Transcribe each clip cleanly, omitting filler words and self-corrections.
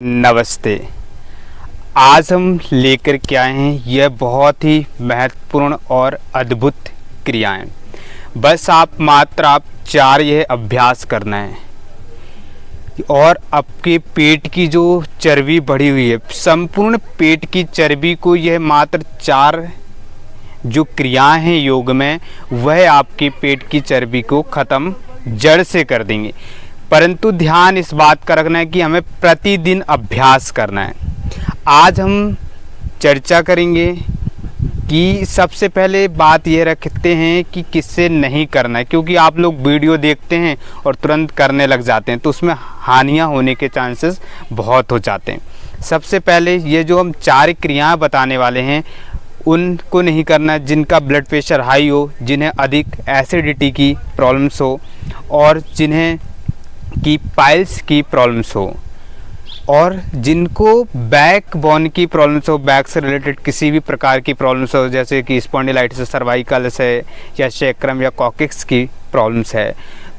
नमस्ते। आज हम लेकर के आए हैं यह बहुत ही महत्वपूर्ण और अद्भुत क्रियाएं। बस आप चार यह अभ्यास करना है और आपके पेट की जो चर्बी बढ़ी हुई है, संपूर्ण पेट की चर्बी को यह मात्र चार जो क्रियाएं हैं योग में, वह आपके पेट की चर्बी को ख़त्म जड़ से कर देंगे। परंतु ध्यान इस बात का रखना है कि हमें प्रतिदिन अभ्यास करना है। आज हम चर्चा करेंगे कि सबसे पहले बात यह रखते हैं कि किससे नहीं करना है, क्योंकि आप लोग वीडियो देखते हैं और तुरंत करने लग जाते हैं तो उसमें हानियां होने के चांसेस बहुत हो जाते हैं। सबसे पहले ये जो हम चार क्रियाएं बताने वाले हैं उनको नहीं करना जिनका ब्लड प्रेशर हाई हो, जिन्हें अधिक एसिडिटी की प्रॉब्लम्स हो और जिन्हें की पाइल्स की प्रॉब्लम्स हो और जिनको बैक बोन की प्रॉब्लम्स हो, बैक से रिलेटेड किसी भी प्रकार की प्रॉब्लम्स हो, जैसे कि स्पॉन्डिलाइटिस, सर्वाइकल्स है या सैक्रम या कॉक्सिक्स की प्रॉब्लम्स है,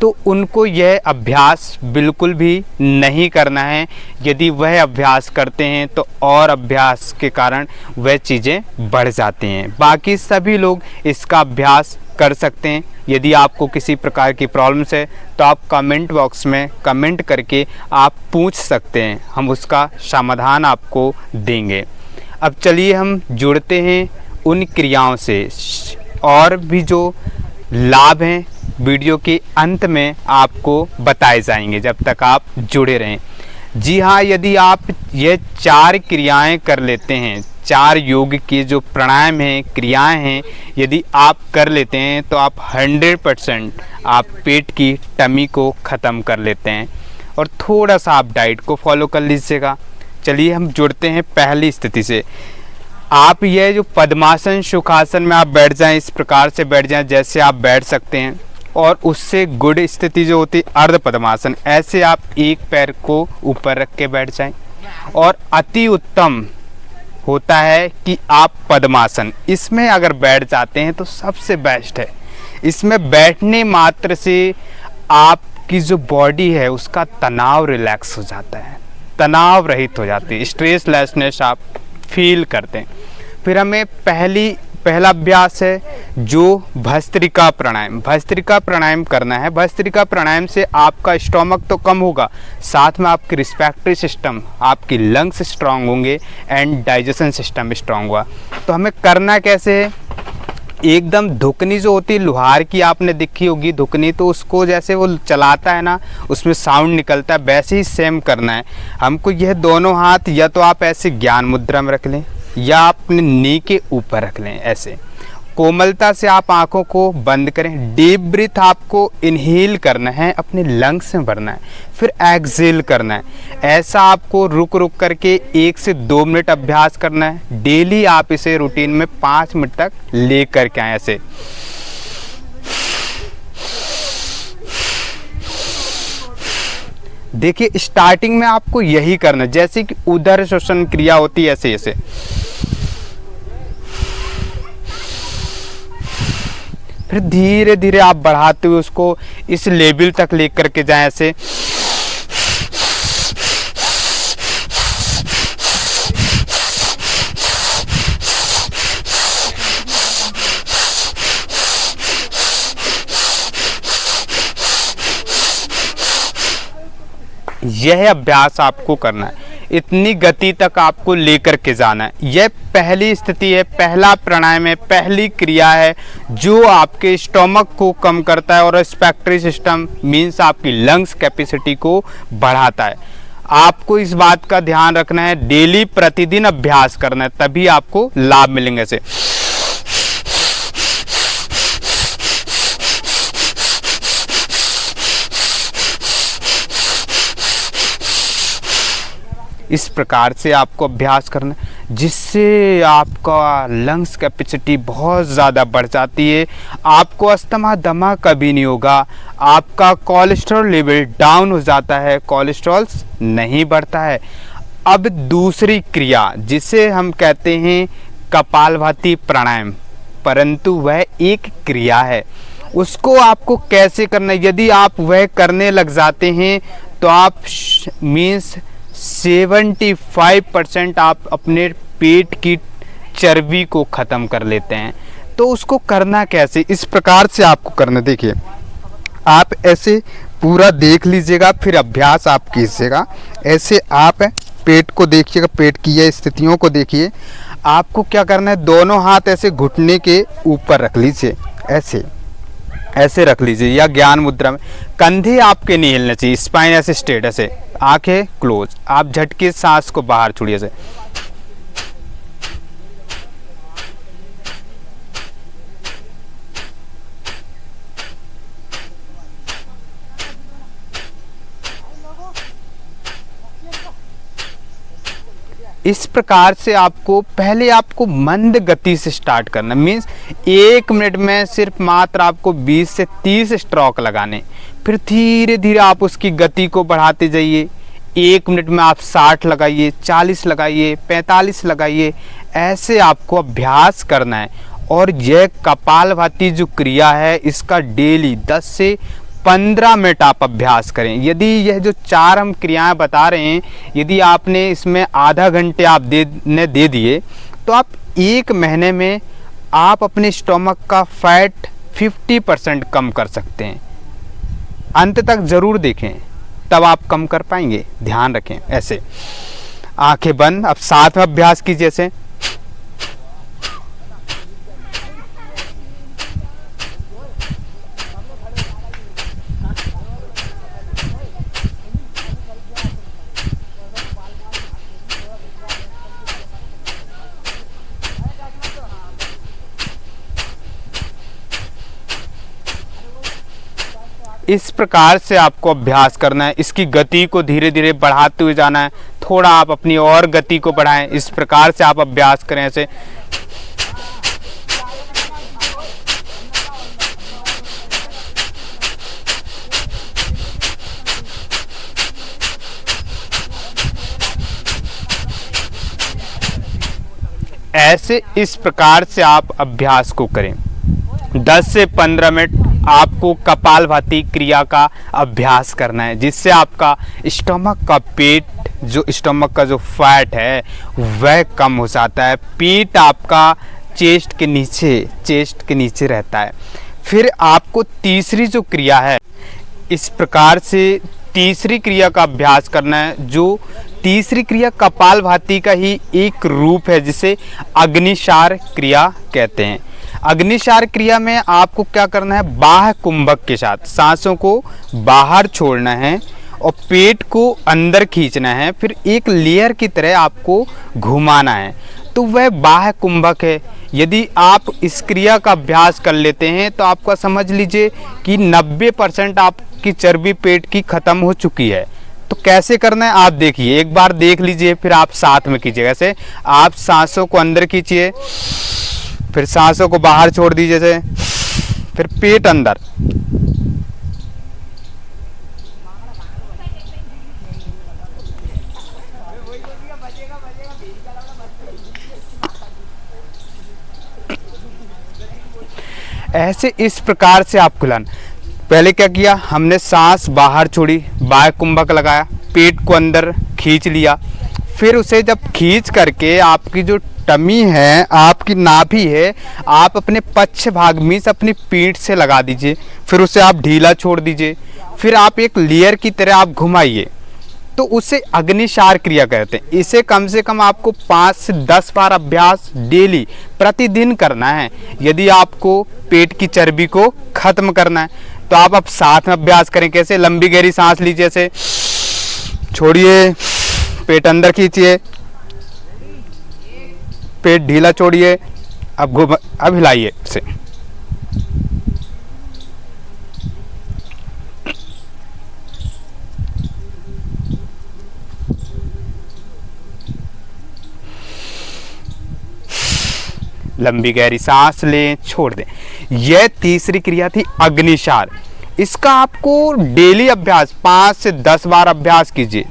तो उनको यह अभ्यास बिल्कुल भी नहीं करना है। यदि वह अभ्यास करते हैं तो और अभ्यास के कारण वह चीज़ें बढ़ जाती हैं। बाकी सभी लोग इसका अभ्यास कर सकते हैं। यदि आपको किसी प्रकार की प्रॉब्लम्स है तो आप कमेंट बॉक्स में कमेंट करके आप पूछ सकते हैं, हम उसका समाधान आपको देंगे। अब चलिए हम जुड़ते हैं उन क्रियाओं से और भी जो लाभ हैं वीडियो के अंत में आपको बताए जाएंगे, जब तक आप जुड़े रहें। जी हाँ, यदि आप ये चार क्रियाएं कर लेते हैं, चार योग के जो प्राणायाम हैं, क्रियाएं हैं, यदि आप कर लेते हैं तो आप 100% आप पेट की टमी को ख़त्म कर लेते हैं। और थोड़ा सा आप डाइट को फॉलो कर लीजिएगा। चलिए हम जुड़ते हैं पहली स्थिति से। आप ये जो पद्मासन सुखासन में आप बैठ जाएं, इस प्रकार से बैठ जाएं जैसे आप बैठ सकते हैं। और उससे गुड स्थिति जो होती है अर्ध पद्मासन, ऐसे आप एक पैर को ऊपर रख के बैठ जाएं। और अति उत्तम होता है कि आप पद्मासन, इसमें अगर बैठ जाते हैं तो सबसे बेस्ट है। इसमें बैठने मात्र से आपकी जो बॉडी है उसका तनाव रिलैक्स हो जाता है, तनाव रहित हो जाती है, स्ट्रेसलेसनेस आप फील करते हैं। फिर हमें पहला अभ्यास है जो भस्त्रिका प्राणायाम। भस्त्रिका प्राणायाम करना है। भस्त्रिका प्राणायाम से आपका स्टोमक तो कम होगा, साथ में आपकी रिस्पिरेटरी सिस्टम, आपकी लंग्स स्ट्रांग होंगे एंड डाइजेशन सिस्टम स्ट्रांग हुआ। तो हमें करना कैसे है, एकदम धुकनी जो होती है लोहार की, आपने देखी होगी धुकनी, तो उसको जैसे वो चलाता है ना, उसमें साउंड निकलता है, वैसे ही सेम करना है हमको। यह दोनों हाथ या तो आप ऐसे ज्ञान मुद्रा में रख लें या अपने नी के ऊपर रख लें। ऐसे कोमलता से आप आंखों को बंद करें। डीप ब्रीथ आपको इनहेल करना है, अपने लंग्स में भरना है, फिर एक्सहेल करना है। ऐसा आपको रुक रुक करके 1 से 2 मिनट अभ्यास करना है। डेली आप इसे रूटीन में 5 मिनट तक ले करके आए। ऐसे देखिए, स्टार्टिंग में आपको यही करना है, जैसे कि उदर श्वसन क्रिया होती है, ऐसे ऐसे। फिर धीरे धीरे आप बढ़ाते हुए उसको इस लेवल तक लेकर के जाएं, ऐसे। यह अभ्यास आपको करना है, इतनी गति तक आपको लेकर के जाना है। यह पहली स्थिति है, पहला प्राणायाम है, पहली क्रिया है जो आपके स्टोमक को कम करता है और रेस्पिरेटरी सिस्टम मीन्स आपकी लंग्स कैपेसिटी को बढ़ाता है। आपको इस बात का ध्यान रखना है, डेली प्रतिदिन अभ्यास करना है, तभी आपको लाभ मिलेंगे। ऐसे इस प्रकार से आपको अभ्यास करना है, जिससे आपका लंग्स कैपेसिटी बहुत ज़्यादा बढ़ जाती है। आपको अस्थमा दमा कभी नहीं होगा। आपका कोलेस्ट्रॉल लेवल डाउन हो जाता है, कोलेस्ट्रॉल नहीं बढ़ता है। अब दूसरी क्रिया जिसे हम कहते हैं कपालभाति प्राणायाम, परंतु वह एक क्रिया है। उसको आपको कैसे करना है, यदि आप वह करने लग जाते हैं तो आप मीन्स 75% आप अपने पेट की चर्बी को ख़त्म कर लेते हैं। तो उसको करना कैसे, इस प्रकार से आपको करना। देखिए आप ऐसे पूरा देख लीजिएगा, फिर अभ्यास आप कीजिएगा। ऐसे आप पेट को देखिएगा, पेट की ये स्थितियों को देखिए। आपको क्या करना है, दोनों हाथ ऐसे घुटने के ऊपर रख लीजिए, ऐसे ऐसे रख लीजिए, या ज्ञान मुद्रा में। कंधे आपके नहीं हिलने चाहिए, स्पाइन ऐसे स्ट्रेट, ऐसे आंखें क्लोज। आप झटके सांस को बाहर छोड़िए ऐसे। इस प्रकार से आपको पहले आपको मंद गति से स्टार्ट करना, मीन्स 1 मिनट में सिर्फ मात्र आपको 20 से 30 स्ट्रोक लगाने। फिर धीरे धीरे आप उसकी गति को बढ़ाते जाइए। 1 मिनट में आप 60 लगाइए, 40 लगाइए, 45 लगाइए। ऐसे आपको अभ्यास करना है। और यह कपालभाति जो क्रिया है, इसका डेली 10 से 15 मिनट आप अभ्यास करें। यदि यह जो 4 हम क्रियाएं बता रहे हैं, यदि आपने इसमें आधा घंटे आप दे दिए, तो आप 1 महीने में आप अपने स्टोमक का फैट 50% कम कर सकते हैं। अंत तक ज़रूर देखें, तब आप कम कर पाएंगे। ध्यान रखें। ऐसे आंखें बंद, अब साथ में अभ्यास कीजिए। ऐसे इस प्रकार से आपको अभ्यास करना है। इसकी गति को धीरे धीरे बढ़ाते हुए जाना है। थोड़ा आप अपनी और गति को बढ़ाएं। इस प्रकार से आप अभ्यास करें। ऐसे ऐसे इस प्रकार से आप अभ्यास को करें। 10 से 15 मिनट आपको कपालभाति क्रिया का अभ्यास करना है, जिससे आपका स्टमक का पेट, जो स्टमक का जो फैट है वह कम हो जाता है। पेट आपका चेस्ट के नीचे रहता है। फिर आपको तीसरी जो क्रिया है, इस प्रकार से तीसरी क्रिया का अभ्यास करना है। जो तीसरी क्रिया कपालभाति का ही एक रूप है, जिसे अग्निसार क्रिया कहते हैं। अग्निसार क्रिया में आपको क्या करना है, बाह्य कुंभक के साथ सांसों को बाहर छोड़ना है और पेट को अंदर खींचना है। फिर एक लेयर की तरह आपको घुमाना है, तो वह बाह्य कुंभक है। यदि आप इस क्रिया का अभ्यास कर लेते हैं तो आपका समझ लीजिए कि 90% आपकी चर्बी पेट की ख़त्म हो चुकी है। तो कैसे करना है आप देखिए, एक बार देख लीजिए, फिर आप साथ में कीजिएगा। ऐसे आप सांसों को अंदर खींचिए, फिर सांसों को बाहर छोड़ दीजिए, जैसे फिर पेट अंदर। ऐसे इस प्रकार से आप खुलाना। पहले क्या किया हमने, सांस बाहर छोड़ी, बाह्य कुंभक लगाया, पेट को अंदर खींच लिया। फिर उसे जब खींच करके आपकी जो टमी है, आपकी नाभि है, आप अपने पक्ष भाग में से अपनी पीठ से लगा दीजिए। फिर उसे आप ढीला छोड़ दीजिए। फिर आप एक लेयर की तरह आप घुमाइए, तो उसे अग्निसार क्रिया कहते हैं। इसे कम से कम आपको 5 से 10 बार अभ्यास डेली प्रतिदिन करना है, यदि आपको पेट की चर्बी को खत्म करना है। तो आप अब साथ में अभ्यास करें। कैसे, लंबी गहरी सांस लीजिए, ऐसे छोड़िए, पेट अंदर खींचिए, पेट ढीला छोड़िए, अब हिलाइए इसे। लंबी गहरी सांस लें, छोड़ दें। यह तीसरी क्रिया थी अग्निसार। इसका आपको डेली अभ्यास 5 से 10 बार अभ्यास कीजिए।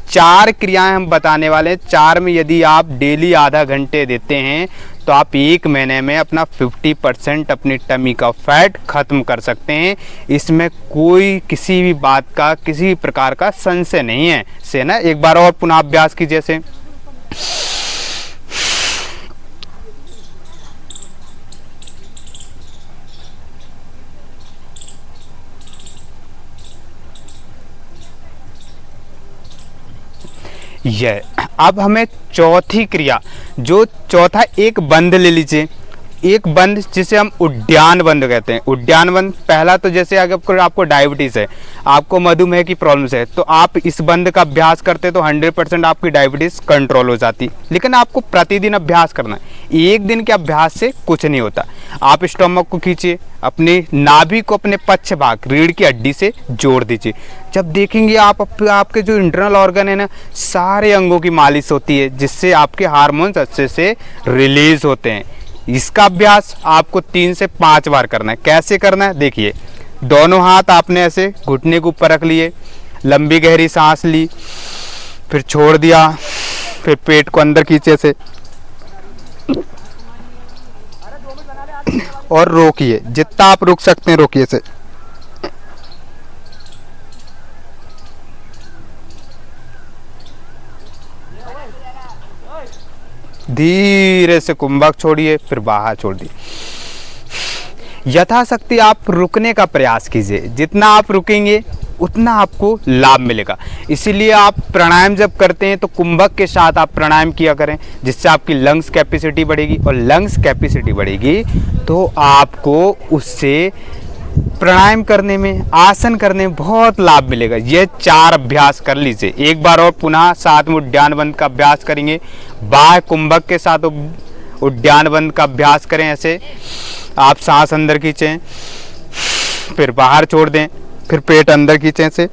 4 क्रियाएं हम बताने वाले हैं। 4 में यदि आप डेली आधा घंटे देते हैं तो आप 1 महीने में अपना 50% अपनी टमी का फैट ख़त्म कर सकते हैं। इसमें कोई किसी भी बात का, किसी भी प्रकार का संशय नहीं है। से ना एक बार और पुनः अभ्यास कीजिए से। यह अब हमें चौथी क्रिया, जो चौथा एक बंद ले लीजिए, एक बंद जिसे हम उद्यान बंद कहते हैं। उद्यान बंद पहला तो जैसे अगर आपको डायबिटीज़ है, आपको मधुमेह की प्रॉब्लम्स है, तो आप इस बंद का अभ्यास करते तो 100% आपकी डायबिटीज़ कंट्रोल हो जाती। लेकिन आपको प्रतिदिन अभ्यास करना है, एक दिन के अभ्यास से कुछ नहीं होता। आप स्टोमक को खींचिए, अपनी नाभि को अपने पक्ष भाग रीढ़ की हड्डी से जोड़ दीजिए। जब देखेंगे आप आपके जो इंटरनल ऑर्गन है ना, सारे अंगों की मालिश होती है, जिससे आपके हार्मोन्स अच्छे से रिलीज होते हैं। इसका अभ्यास आपको 3 से 5 बार करना है। कैसे करना है देखिए, दोनों हाथ आपने ऐसे घुटने के ऊपर रख लिए, लंबी गहरी सांस ली, फिर छोड़ दिया, फिर पेट को अंदर खींचे से और रोकिए, जितना आप रुक सकते हैं रोकिए से। धीरे से कुंभक छोड़िए, फिर बाहर छोड़ दिए। यथाशक्ति आप रुकने का प्रयास कीजिए, जितना आप रुकेंगे उतना आपको लाभ मिलेगा। इसीलिए आप प्राणायाम जब करते हैं तो कुंभक के साथ आप प्राणायाम किया करें, जिससे आपकी लंग्स कैपेसिटी बढ़ेगी, और लंग्स कैपेसिटी बढ़ेगी तो आपको उससे प्राणायाम करने में, आसन करने में बहुत लाभ मिलेगा। ये 4 अभ्यास कर लीजिए। एक बार और पुनः साथ में उद्यान बंद का अभ्यास करेंगे। बाह्य कुंभक के साथ उद्यान बंद का अभ्यास करें। ऐसे आप सांस अंदर खींचें, फिर बाहर छोड़ दें, फिर पेट अंदर खींचें से।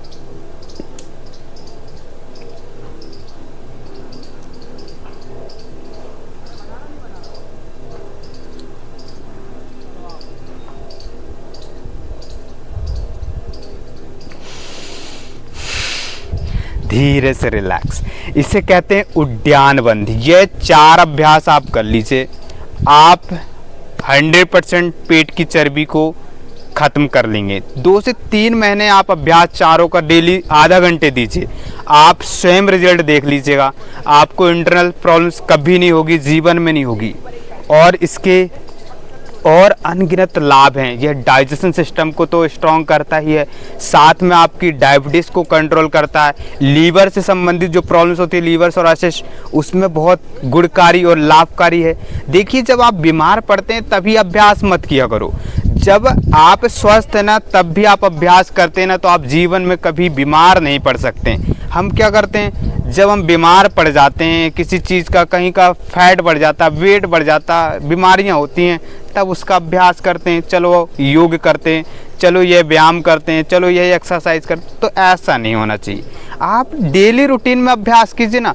धीरे से रिलैक्स, इसे कहते हैं उद्यान बंद। ये 4 अभ्यास आप कर लीजिए, आप 100% पेट की चर्बी को खत्म कर लेंगे। 2 से 3 महीने आप अभ्यास चारों का डेली आधा घंटे दीजिए, आप स्वयं रिजल्ट देख लीजिएगा। आपको इंटरनल प्रॉब्लम्स कभी नहीं होगी, जीवन में नहीं होगी। और इसके और अनगिनत लाभ हैं। यह डाइजेशन सिस्टम को तो स्ट्रॉन्ग करता ही है, साथ में आपकी डायबिटीज़ को कंट्रोल करता है। लीवर से संबंधित जो प्रॉब्लम्स होती है, लीवर सोरासिस, उसमें बहुत गुणकारी और लाभकारी है। देखिए, जब आप बीमार पड़ते हैं तभी अभ्यास मत किया करो, जब आप स्वस्थ है ना तब भी आप अभ्यास करते हैं ना, तो आप जीवन में कभी बीमार नहीं पड़ सकते। हम क्या करते हैं, जब हम बीमार पड़ जाते हैं, किसी चीज़ का, कहीं का फैट बढ़ जाता, वेट बढ़ जाता, बीमारियां होती हैं, तब उसका अभ्यास करते हैं। चलो योग करते हैं, चलो ये व्यायाम करते हैं, चलो ये एक्सरसाइज करते हैं। तो ऐसा नहीं होना चाहिए। आप डेली रूटीन में अभ्यास कीजिए ना,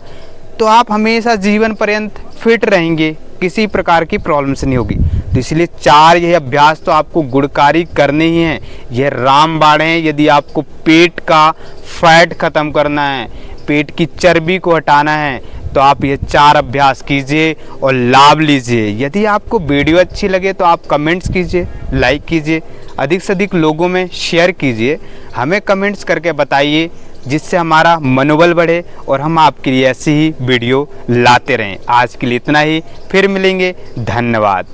तो आप हमेशा जीवन पर्यंत फिट रहेंगे, किसी प्रकार की प्रॉब्लम्स नहीं होगी। तो इसलिए 4 ये अभ्यास तो आपको गुणकारी करने ही हैं। यह रामबाण है। यदि आपको पेट का फैट खत्म करना है, पेट की चर्बी को हटाना है, तो आप ये 4 अभ्यास कीजिए और लाभ लीजिए। यदि आपको वीडियो अच्छी लगे तो आप कमेंट्स कीजिए, लाइक कीजिए, अधिक से अधिक लोगों में शेयर कीजिए। हमें कमेंट्स करके बताइए, जिससे हमारा मनोबल बढ़े और हम आपके लिए ऐसी ही वीडियो लाते रहें। आज के लिए इतना ही, फिर मिलेंगे। धन्यवाद।